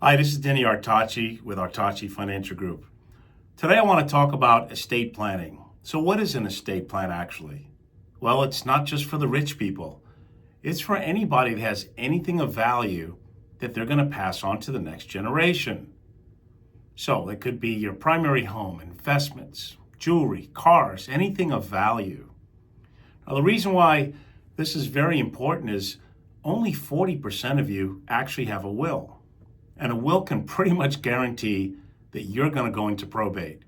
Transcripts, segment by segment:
Hi, this is Denny Artachi with Artachi Financial Group. Today I want to talk about estate planning. So what is an estate plan actually? Well, it's not just for the rich people. It's for anybody that has anything of value that they're going to pass on to the next generation. So it could be your primary home, investments, jewelry, cars, anything of value. Now the reason why this is very important is only 40% of you actually have a will. And a will can pretty much guarantee that you're going to go into probate.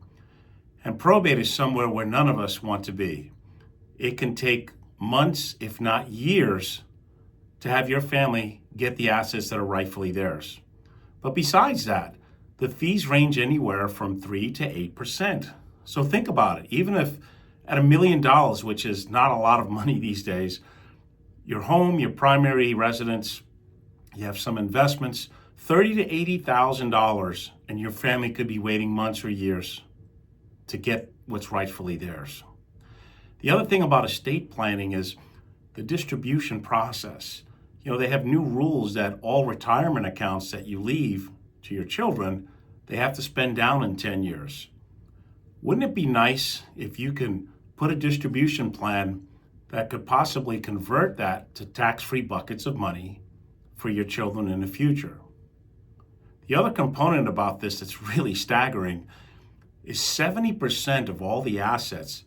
And probate is somewhere where none of us want to be. It can take months, if not years, to have your family get the assets that are rightfully theirs. But besides that, the fees range anywhere from 3 to 8%. So think about it. Even if at $1 million, which is not a lot of money these days, your home, your primary residence, you have some investments, $30,000 to $80,000, and your family could be waiting months or years to get what's rightfully theirs. The other thing about estate planning is the distribution process. They have new rules that all retirement accounts that you leave to your children, they have to spend down in 10 years. Wouldn't it be nice if you can put a distribution plan that could possibly convert that to tax-free buckets of money for your children in the future? The other component about this that's really staggering is 70% of all the assets,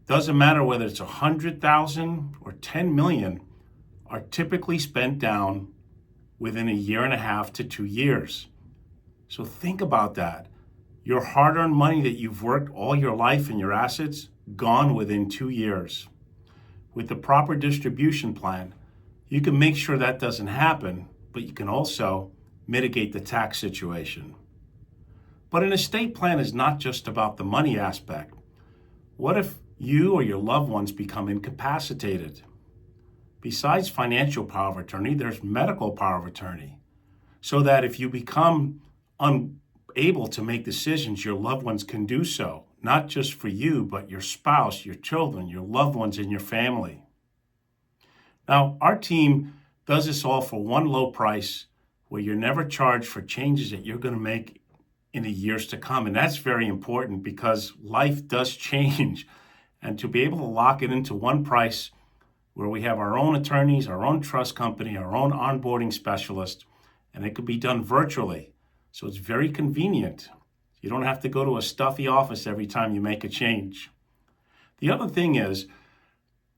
doesn't matter whether it's 100,000 or 10 million, are typically spent down within a year and a half to 2 years. So think about that. Your hard-earned money that you've worked all your life in your assets, gone within 2 years. With the proper distribution plan, you can make sure that doesn't happen, but you can also mitigate the tax situation. But an estate plan is not just about the money aspect. What if you or your loved ones become incapacitated? Besides financial power of attorney, there's medical power of attorney. So that if you become unable to make decisions, your loved ones can do so, not just for you, but your spouse, your children, your loved ones in your family. Now, our team does this all for one low price, where you're never charged for changes that you're going to make in the years to come. And that's very important because life does change. And to be able to lock it into one price where we have our own attorneys, our own trust company, our own onboarding specialist, and it could be done virtually. So it's very convenient. You don't have to go to a stuffy office every time you make a change. The other thing is,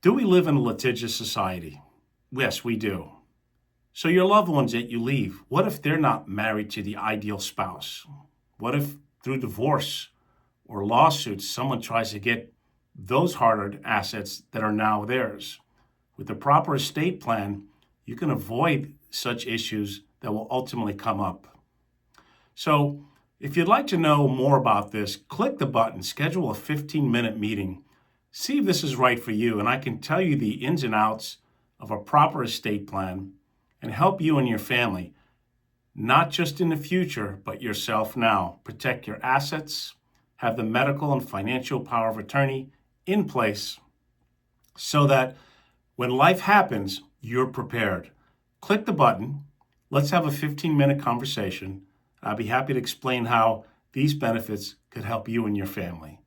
do we live in a litigious society? Yes, we do. So your loved ones that you leave, what if they're not married to the ideal spouse? What if through divorce or lawsuits, someone tries to get those hard-earned assets that are now theirs? With the proper estate plan, you can avoid such issues that will ultimately come up. So if you'd like to know more about this, click the button, schedule a 15-minute meeting. See if this is right for you, and I can tell you the ins and outs of a proper estate plan and help you and your family, not just in the future, but yourself now. Protect your assets, have the medical and financial power of attorney in place so that when life happens, you're prepared. Click the button. Let's have a 15-minute conversation. I'll be happy to explain how these benefits could help you and your family.